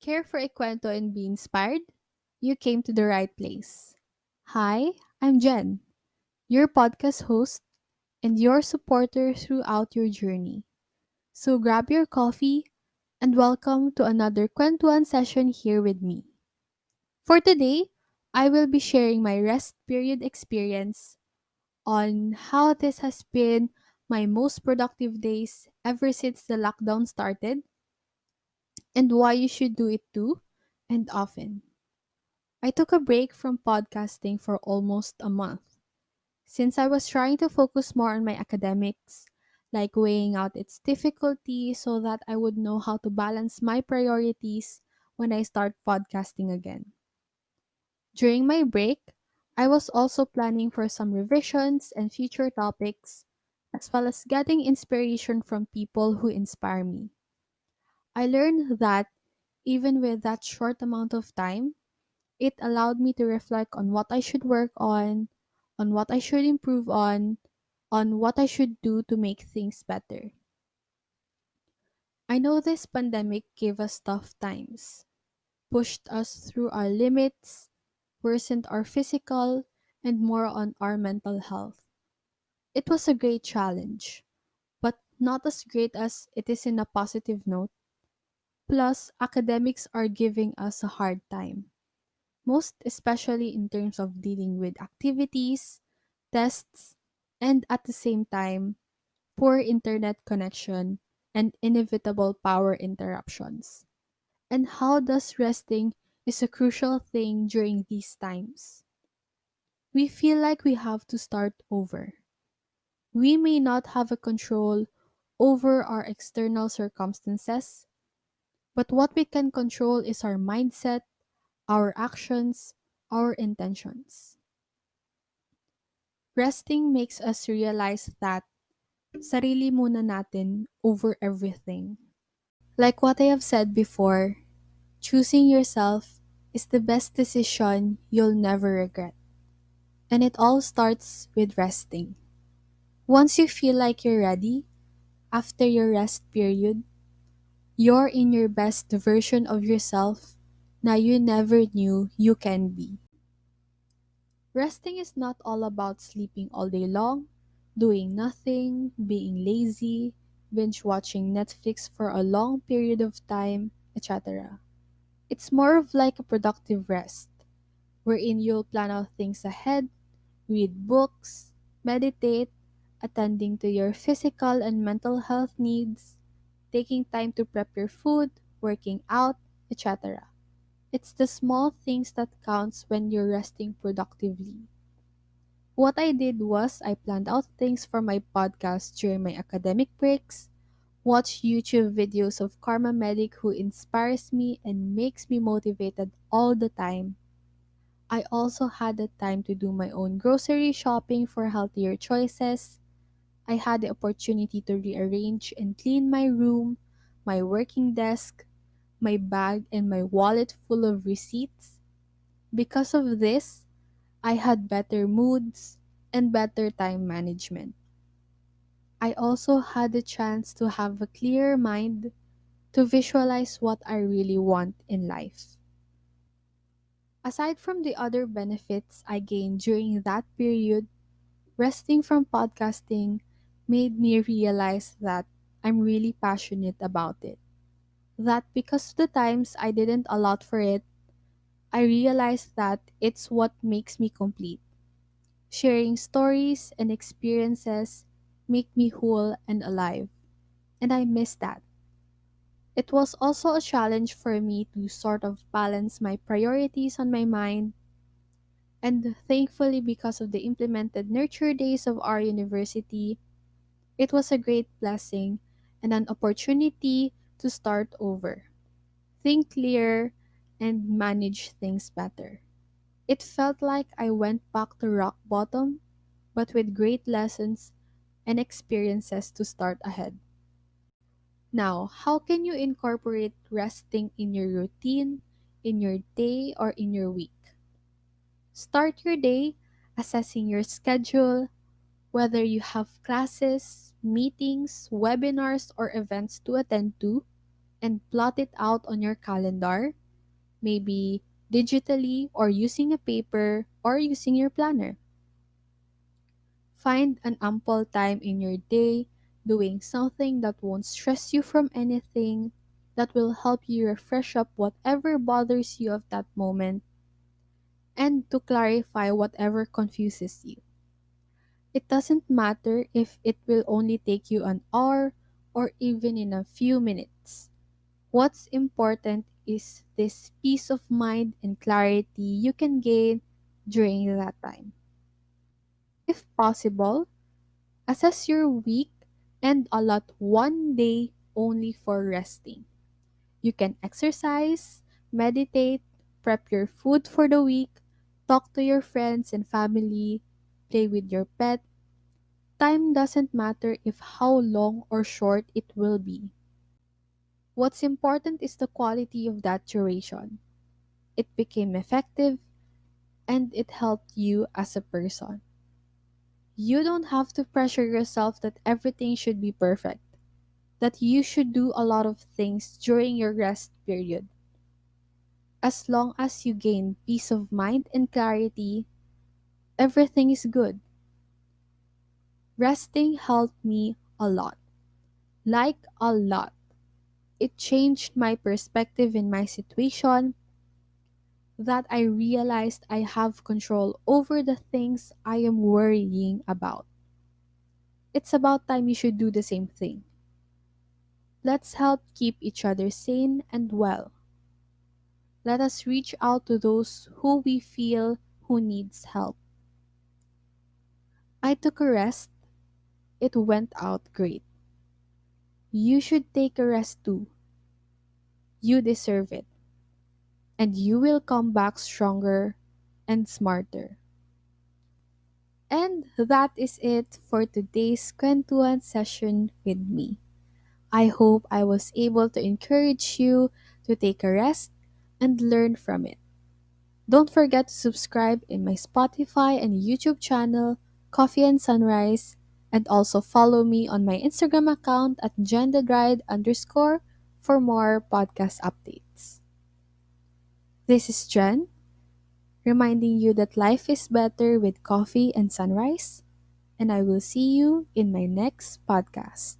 Care for a cuento and be inspired? You came to the right place. Hi, I'm Jen, your podcast host and your supporter throughout your journey. So grab your coffee and welcome to another Kwentuhan session here with me. For today, I will be sharing my rest period experience on how this has been my most productive days ever since the lockdown started and why you should do it too and often. I took a break from podcasting for almost a month since I was trying to focus more on my academics, like weighing out its difficulty so that I would know how to balance my priorities when I start podcasting again. During my break, I was also planning for some revisions and future topics, as well as getting inspiration from people who inspire me. I learned that even with that short amount of time, it allowed me to reflect on what I should work on what I should improve on what I should do to make things better. I know this pandemic gave us tough times, pushed us through our limits, worsened our physical, and more on our mental health. It was a great challenge, but not as great as it is in a positive note. Plus, academics are giving us a hard time, most especially in terms of dealing with activities, tests, and at the same time, poor internet connection and inevitable power interruptions. And how does resting is a crucial thing during these times? We feel like we have to start over. We may not have a control over our external circumstances, but what we can control is our mindset, our actions, our intentions. Resting makes us realize that sarili muna natin over everything. Like what I have said before, choosing yourself is the best decision you'll never regret. And it all starts with resting. Once you feel like you're ready, after your rest period, you're in your best version of yourself na you never knew you can be. Resting is not all about sleeping all day long, doing nothing, being lazy, binge watching Netflix for a long period of time, etc. It's more of like a productive rest, wherein you'll plan out things ahead, read books, meditate, attending to your physical and mental health needs, taking time to prep your food, working out, etc. It's the small things that counts when you're resting productively. What I did was I planned out things for my podcast during my academic breaks, watched YouTube videos of Karma Medic who inspires me and makes me motivated all the time. I also had the time to do my own grocery shopping for healthier choices. I had the opportunity to rearrange and clean my room, my working desk, my bag, and my wallet full of receipts. Because of this, I had better moods and better time management. I also had the chance to have a clearer mind to visualize what I really want in life. Aside from the other benefits I gained during that period, resting from podcasting made me realize that I'm really passionate about it. That because of the times I didn't allot for it, I realized that it's what makes me complete. Sharing stories and experiences make me whole and alive, and I miss that. It was also a challenge for me to sort of balance my priorities on my mind, and thankfully, because of the implemented nurture days of our university, it was a great blessing and an opportunity to start over, think clearer, and manage things better. It felt like I went back to rock bottom, but with great lessons and experiences to start ahead. Now, how can you incorporate resting in your routine, in your day, or in your week? Start your day assessing your schedule, whether you have classes, meetings, webinars, or events to attend to. and plot it out on your calendar, maybe digitally or using a paper or using your planner. Find an ample time in your day doing something that won't stress you from anything, that will help you refresh up whatever bothers you at that moment, and to clarify whatever confuses you. It doesn't matter if it will only take you an hour or even in a few minutes. What's important is this peace of mind and clarity you can gain during that time. If possible, assess your week and allot one day only for resting. You can exercise, meditate, prep your food for the week, talk to your friends and family, play with your pet. Time doesn't matter if how long or short it will be. What's important is the quality of that duration. It became effective and it helped you as a person. You don't have to pressure yourself that everything should be perfect, that you should do a lot of things during your rest period. As long as you gain peace of mind and clarity, everything is good. Resting helped me a lot. Like a lot. It changed my perspective in my situation, that I realized I have control over the things I am worrying about. It's about time you should do the same thing. Let's help keep each other sane and well. Let us reach out to those who we feel who needs help. I took a rest. It went out great. You should take a rest too. You deserve it. And you will come back stronger and smarter. And that is it for today's Kwentuhan session with me. I hope I was able to encourage you to take a rest and learn from it. Don't forget to subscribe in my Spotify and YouTube channel, Coffee and Sunrise, and also follow me on my Instagram account at @jendedride_ for more podcast updates. This is Jen, reminding you that life is better with coffee and sunrise, and I will see you in my next podcast.